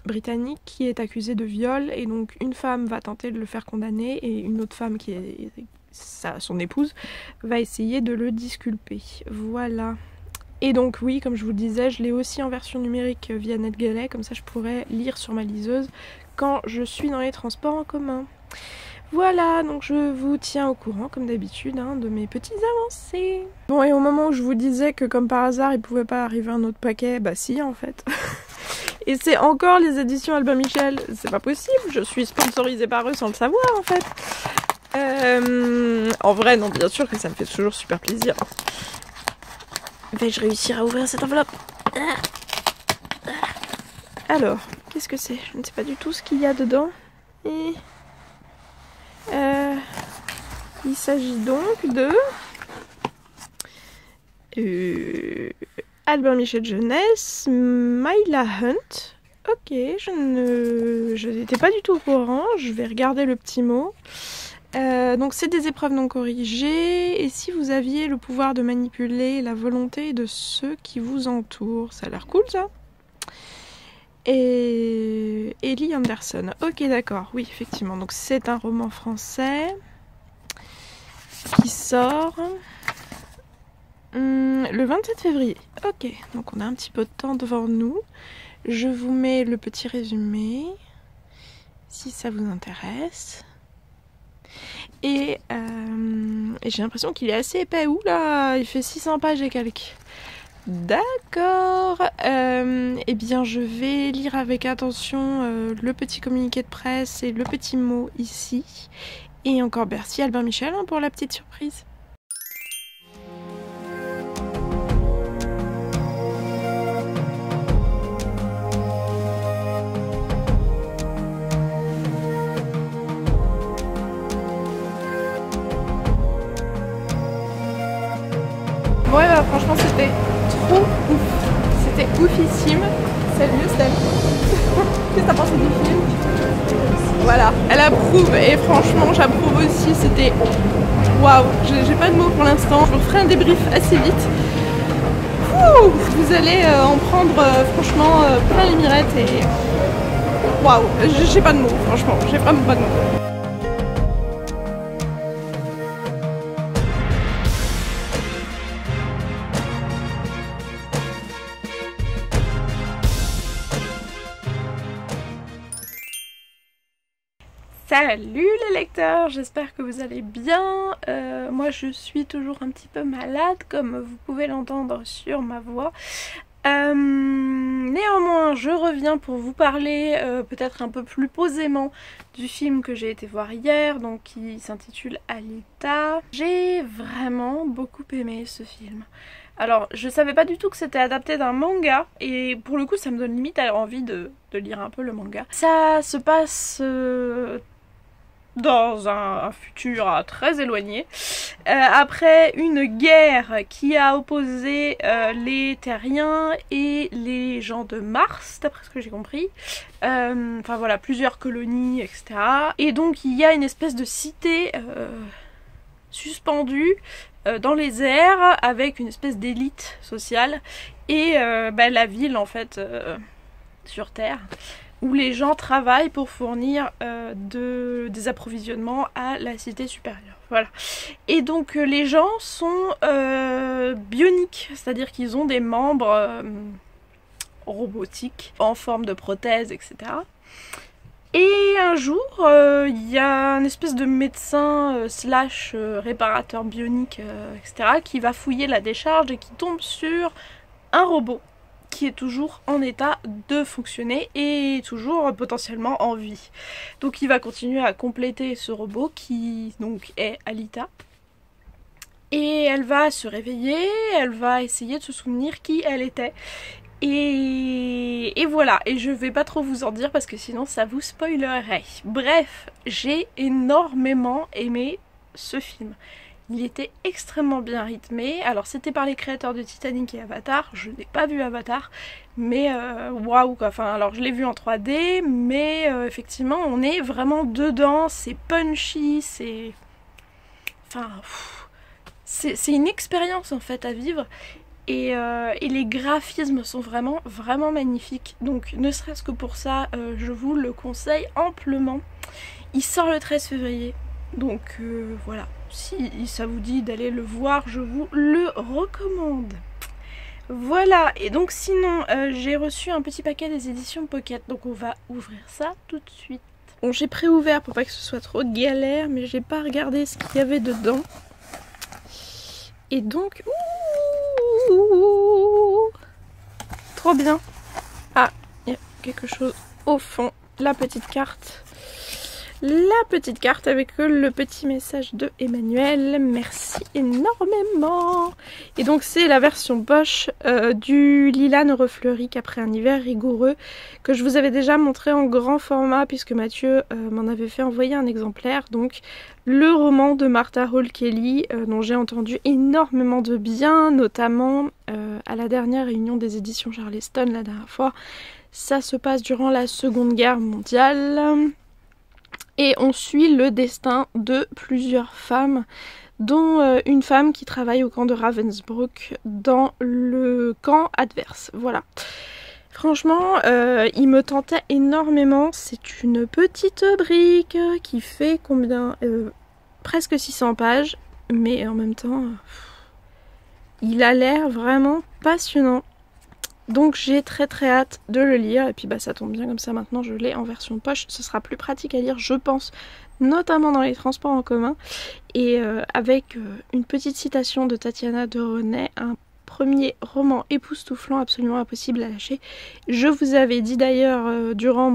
britannique qui est accusé de viol, et donc une femme va tenter de le faire condamner, et une autre femme qui est son épouse va essayer de le disculper. Voilà. Et donc oui, comme je vous le disais, je l'ai aussi en version numérique via NetGalley, comme ça je pourrais lire sur ma liseuse quand je suis dans les transports en commun. Voilà, donc je vous tiens au courant, comme d'habitude, de mes petites avancées. Bon, et au moment où je vous disais que comme par hasard, il pouvait pas arriver un autre paquet, bah si en fait. Et c'est encore les éditions Albin Michel, c'est pas possible, je suis sponsorisée par eux sans le savoir en fait. En vrai, non, bien sûr que ça me fait toujours super plaisir. Vais-je réussir à ouvrir cette enveloppe? Alors, qu'est-ce que c'est? Je ne sais pas du tout ce qu'il y a dedans. Et il s'agit donc de Albin Michel Jeunesse, Myla Hunt. Ok, je n'étais pas du tout au courant. Je vais regarder le petit mot. Donc c'est des épreuves non corrigées, et si vous aviez le pouvoir de manipuler la volonté de ceux qui vous entourent, ça a l'air cool ça. Et Ellie Anderson, ok d'accord, oui effectivement, donc c'est un roman français qui sort le 27 février, ok, donc on a un petit peu de temps devant nous. Je vous mets le petit résumé, si ça vous intéresse. Et j'ai l'impression qu'il est assez épais. Oula, il fait 600 pages et quelques. D'accord. Eh bien, je vais lire avec attention le petit communiqué de presse et le petit mot ici. Et encore merci Albin Michel pour la petite surprise. Ouais, bah, franchement, c'était trop ouf. C'était oufissime. Salut, Steph. Qu'est-ce que t'as pensé du film? Voilà, elle approuve et franchement, j'approuve aussi. C'était waouh. J'ai pas de mots pour l'instant. Je vous ferai un débrief assez vite. Ouh, vous allez en prendre franchement plein les mirettes et waouh. J'ai pas de mots, franchement. J'ai vraiment pas de mots. Salut les lecteurs, j'espère que vous allez bien. Moi je suis toujours un petit peu malade comme vous pouvez l'entendre sur ma voix. Néanmoins je reviens pour vous parler peut-être un peu plus posément du film que j'ai été voir hier, donc qui s'intitule Alita. J'ai vraiment beaucoup aimé ce film. Alors je savais pas du tout que c'était adapté d'un manga et pour le coup ça me donne limite envie de lire un peu le manga. Ça se passe dans un futur très éloigné, après une guerre qui a opposé les terriens et les gens de Mars, d'après ce que j'ai compris. Enfin voilà, plusieurs colonies, etc. Et donc il y a une espèce de cité suspendue dans les airs avec une espèce d'élite sociale et la ville en fait sur Terre, où les gens travaillent pour fournir des approvisionnements à la cité supérieure. Voilà. Et donc les gens sont bioniques, c'est-à-dire qu'ils ont des membres robotiques en forme de prothèses, etc. Et un jour, il y a un espèce de médecin slash réparateur bionique, etc. qui va fouiller la décharge et qui tombe sur un robot qui est toujours en état de fonctionner et toujours potentiellement en vie. Donc il va continuer à compléter ce robot qui donc est Alita. Et elle va se réveiller, elle va essayer de se souvenir qui elle était. Et voilà, et je vais pas trop vous en dire parce que sinon ça vous spoilerait. Bref, j'ai énormément aimé ce film. Il était extrêmement bien rythmé. Alors c'était par les créateurs de Titanic et Avatar. Je n'ai pas vu Avatar, mais waouh quoi. Enfin alors je l'ai vu en 3D, mais effectivement on est vraiment dedans. C'est punchy, c'est... Enfin... C'est une expérience en fait à vivre. Et les graphismes sont vraiment magnifiques. Donc ne serait-ce que pour ça, je vous le conseille amplement. Il sort le 13 février. Donc voilà. Si ça vous dit d'aller le voir, je vous le recommande. Voilà, et donc sinon, j'ai reçu un petit paquet des éditions Pocket, donc on va ouvrir ça tout de suite. Bon, j'ai préouvert pour pas que ce soit trop galère, mais j'ai pas regardé ce qu'il y avait dedans. Et donc, trop bien. Ah, il y a quelque chose au fond, la petite carte. La petite carte avec le petit message de Emmanuel, merci énormément. Et donc c'est la version poche du Lilas refleuri qu'après un hiver rigoureux, que je vous avais déjà montré en grand format puisque Mathieu m'en avait fait envoyer un exemplaire. Donc le roman de Martha Hall Kelly dont j'ai entendu énormément de bien, notamment à la dernière réunion des éditions Charleston la dernière fois. Ça se passe durant la Seconde Guerre mondiale. Et on suit le destin de plusieurs femmes, dont une femme qui travaille au camp de Ravensbrück dans le camp adverse. Voilà. Franchement, il me tentait énormément. C'est une petite brique qui fait combien presque 600 pages, mais en même temps, il a l'air vraiment passionnant. Donc j'ai très hâte de le lire et puis bah ça tombe bien comme ça maintenant je l'ai en version poche, ce sera plus pratique à lire je pense, notamment dans les transports en commun et avec une petite citation de Tatiana de René, un premier roman époustouflant absolument impossible à lâcher. Je vous avais dit d'ailleurs durant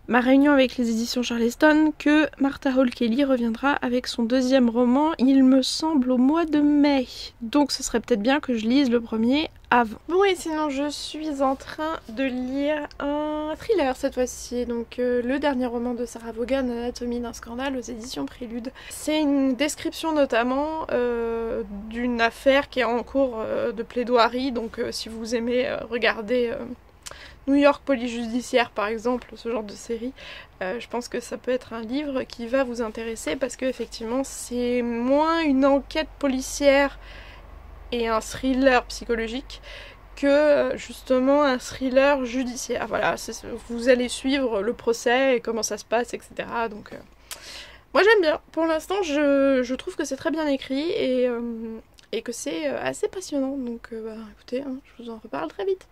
ma réunion avec les éditions Charleston que Martha Hall Kelly reviendra avec son deuxième roman, il me semble au mois de mai. Donc ce serait peut-être bien que je lise le premier avant. Bon et sinon je suis en train de lire un thriller cette fois-ci. Donc le dernier roman de Sarah Vaughan, Anatomie d'un scandale aux éditions Prélude. C'est une description notamment d'une affaire qui est en cours de plaidoirie. Donc si vous aimez regarder... New York Police Judiciaire par exemple, ce genre de série, je pense que ça peut être un livre qui va vous intéresser parce que effectivement c'est moins une enquête policière et un thriller psychologique que justement un thriller judiciaire. Voilà, vous allez suivre le procès et comment ça se passe, etc. Donc moi j'aime bien. Pour l'instant je trouve que c'est très bien écrit et que c'est assez passionnant. Donc écoutez, hein, je vous en reparle très vite.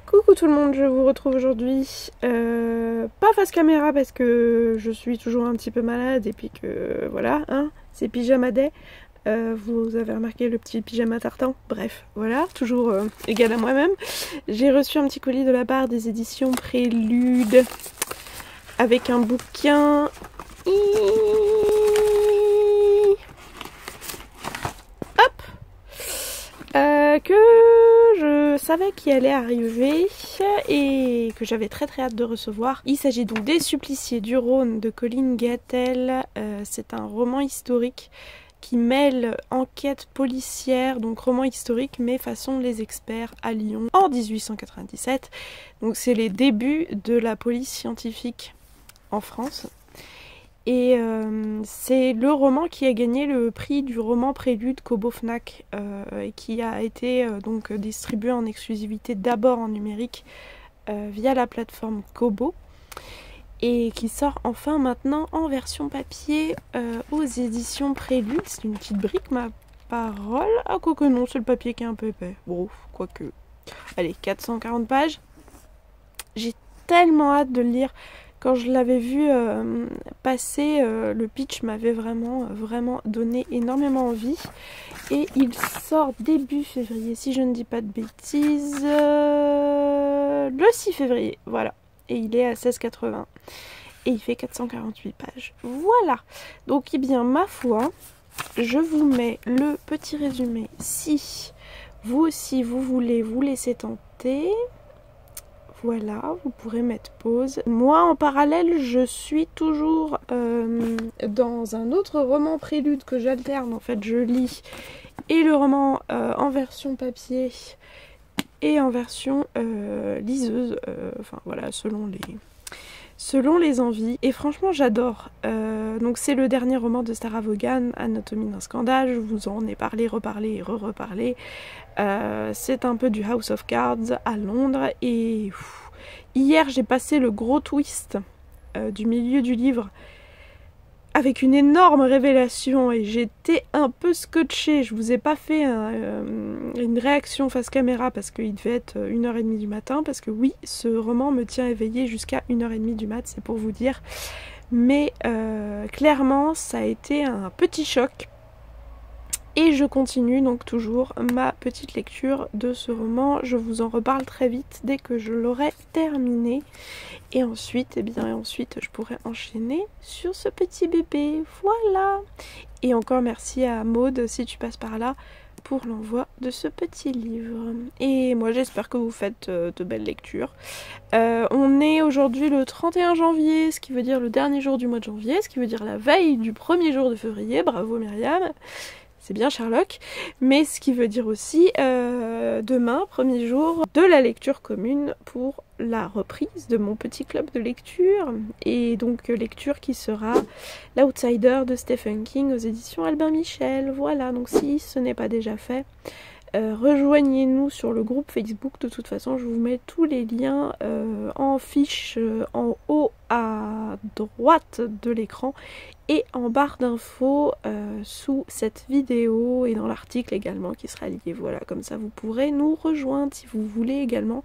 Coucou tout le monde, je vous retrouve aujourd'hui pas face caméra parce que je suis toujours un petit peu malade et puis que voilà, hein, c'est pyjama day. Vous avez remarqué le petit pyjama tartan. Bref, voilà, toujours égal à moi-même. J'ai reçu un petit colis de la part des éditions Prélude avec un bouquin. Hop, que je savais qu'il allait arriver et que j'avais très hâte de recevoir. Il s'agit donc des Suppliciés du Rhône de Colin Gattel. C'est un roman historique qui mêle enquête policière, donc roman historique, mais façon Les Experts à Lyon en 1897. Donc c'est les débuts de la police scientifique en France. Et c'est le roman qui a gagné le prix du roman Prélude Kobo Fnac et qui a été donc distribué en exclusivité d'abord en numérique via la plateforme Kobo et qui sort enfin maintenant en version papier aux éditions Prélude. C'est une petite brique, ma parole. Ah, quoique non, c'est le papier qui est un peu épais. Bon, quoique. Allez, 440 pages. J'ai tellement hâte de le lire. Quand je l'avais vu passer, le pitch m'avait vraiment donné énormément envie. Et il sort début février, si je ne dis pas de bêtises. Le 6 février, voilà. Et il est à 16,80. Et il fait 448 pages. Voilà. Donc, eh bien, ma foi, je vous mets le petit résumé. Si vous aussi, vous voulez vous laisser tenter... Voilà, vous pourrez mettre pause. Moi, en parallèle, je suis toujours dans un autre roman prélude que j'alterne. En fait, je lis et le roman en version papier et en version liseuse. Enfin voilà, selon les envies. Et franchement, j'adore. Donc c'est le dernier roman de Sarah Vaughan, Anatomie d'un scandale. Je vous en ai parlé, reparlé et re-reparlé. C'est un peu du House of Cards à Londres. Et hier, j'ai passé le gros twist du milieu du livre avec une énorme révélation et j'étais un peu scotchée. Je vous ai pas fait une réaction face caméra parce qu'il devait être 1h30 du matin, parce que oui, ce roman me tient éveillée jusqu'à 1h30 du mat, c'est pour vous dire. Mais clairement, ça a été un petit choc. Et je continue donc toujours ma petite lecture de ce roman. Je vous en reparle très vite dès que je l'aurai terminé. Et ensuite, je pourrai enchaîner sur ce petit bébé. Voilà. Et encore merci à Maude, si tu passes par là, pour l'envoi de ce petit livre. Et moi, j'espère que vous faites de belles lectures. On est aujourd'hui le 31 janvier, ce qui veut dire le dernier jour du mois de janvier, ce qui veut dire la veille du premier jour de février. Bravo Myriam. C'est bien Sherlock, mais ce qui veut dire aussi demain, premier jour de la lecture commune pour la reprise de mon petit club de lecture. Et donc lecture qui sera L'Outsider de Stephen King aux éditions Albin Michel. Voilà, donc si ce n'est pas déjà fait, rejoignez-nous sur le groupe Facebook. De toute façon, je vous mets tous les liens en fiche en haut à droite de l'écran et en barre d'infos sous cette vidéo et dans l'article également qui sera lié. Voilà, comme ça vous pourrez nous rejoindre si vous voulez également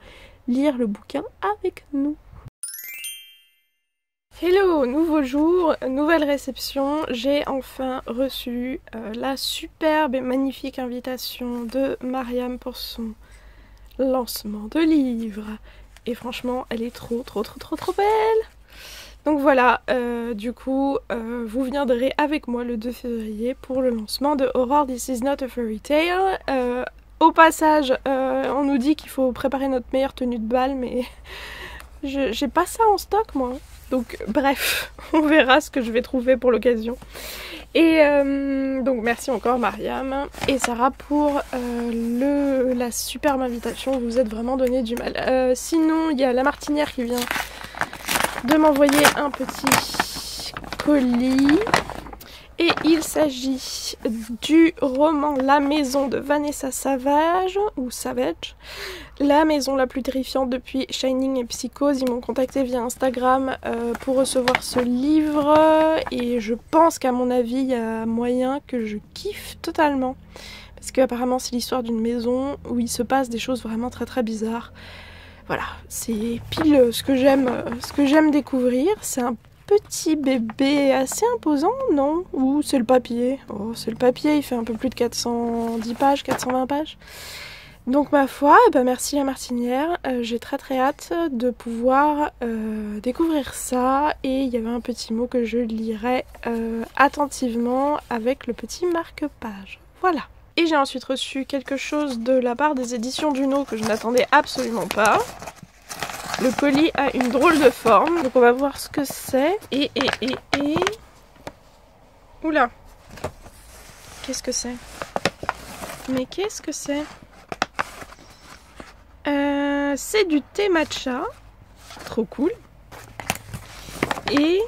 lire le bouquin avec nous. Hello, nouveau jour, nouvelle réception. J'ai enfin reçu la superbe et magnifique invitation de Mariam pour son lancement de livre. Et franchement, elle est trop belle. Donc voilà, du coup, vous viendrez avec moi le 2 février pour le lancement de Horror This Is Not a Fairy Tale. Au passage, on nous dit qu'il faut préparer notre meilleure tenue de bal, mais j'ai pas ça en stock moi. Donc bref, on verra ce que je vais trouver pour l'occasion. Et donc merci encore Mariam et Sarah pour la superbe invitation, vous vous êtes vraiment donné du mal. Sinon, il y a la Martinière qui vient de m'envoyer un petit colis. Et il s'agit du roman La Maison de Vanessa Savage, ou Savage, la maison la plus terrifiante depuis Shining et Psychose. Ils m'ont contacté via Instagram pour recevoir ce livre et je pense qu'à mon avis il y a moyen que je kiffe totalement parce qu'apparemment c'est l'histoire d'une maison où il se passe des choses vraiment très bizarres. Voilà, c'est pile ce que j'aime découvrir. C'est un petit bébé assez imposant, non? Ou c'est le papier? Oh, c'est le papier, il fait un peu plus de 410 pages, 420 pages. Donc ma foi, merci la Martinière, j'ai très hâte de pouvoir découvrir ça. Et il y avait un petit mot que je lirai attentivement avec le petit marque-page. Voilà. Et j'ai ensuite reçu quelque chose de la part des éditions Duno que je n'attendais absolument pas. Le colis a une drôle de forme, donc on va voir ce que c'est. Oula! Qu'est-ce que c'est? Mais qu'est-ce que c'est? C'est du thé matcha. Trop cool. Et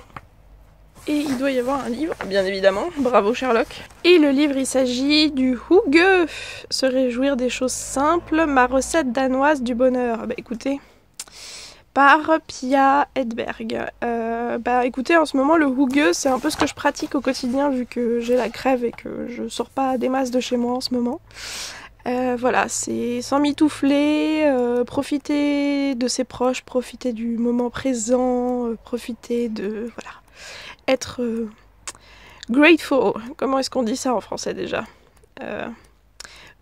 il doit y avoir un livre, bien évidemment. Bravo Sherlock. Et le livre, il s'agit du Hygge. Se réjouir des choses simples, ma recette danoise du bonheur. Bah écoutez... par Pia Edberg. Écoutez, en ce moment le Hygge c'est un peu ce que je pratique au quotidien vu que j'ai la crève et que je sors pas des masses de chez moi en ce moment. Voilà, c'est sans mitoufler, profiter de ses proches, profiter du moment présent, profiter de... voilà, être grateful. Comment est-ce qu'on dit ça en français déjà?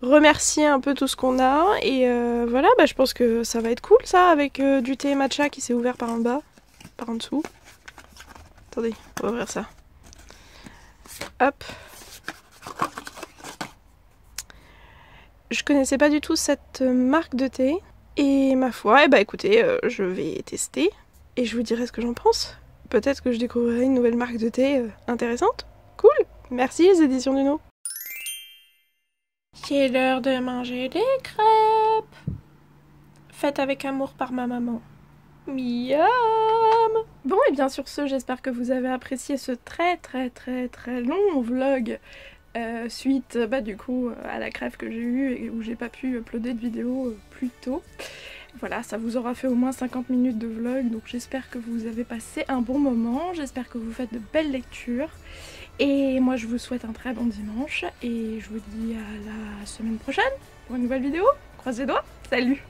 Remercier un peu tout ce qu'on a et voilà, je pense que ça va être cool ça avec du thé matcha qui s'est ouvert par en bas, par en dessous. Attendez, on va ouvrir ça. Hop. Je connaissais pas du tout cette marque de thé Et ma foi, écoutez, je vais tester et je vous dirai ce que j'en pense. Peut-être que je découvrirai une nouvelle marque de thé intéressante. Cool. Merci les éditions Duno. C'est l'heure de manger des crêpes. Faites avec amour par ma maman. Miam. Bon, et bien sur ce, j'espère que vous avez apprécié ce très long vlog suite du coup à la crève que j'ai eue et où j'ai pas pu uploader de vidéo plus tôt. Voilà, ça vous aura fait au moins 50 minutes de vlog, donc j'espère que vous avez passé un bon moment, j'espère que vous faites de belles lectures. Et moi je vous souhaite un très bon dimanche et je vous dis à la semaine prochaine pour une nouvelle vidéo. Croisez les doigts, salut!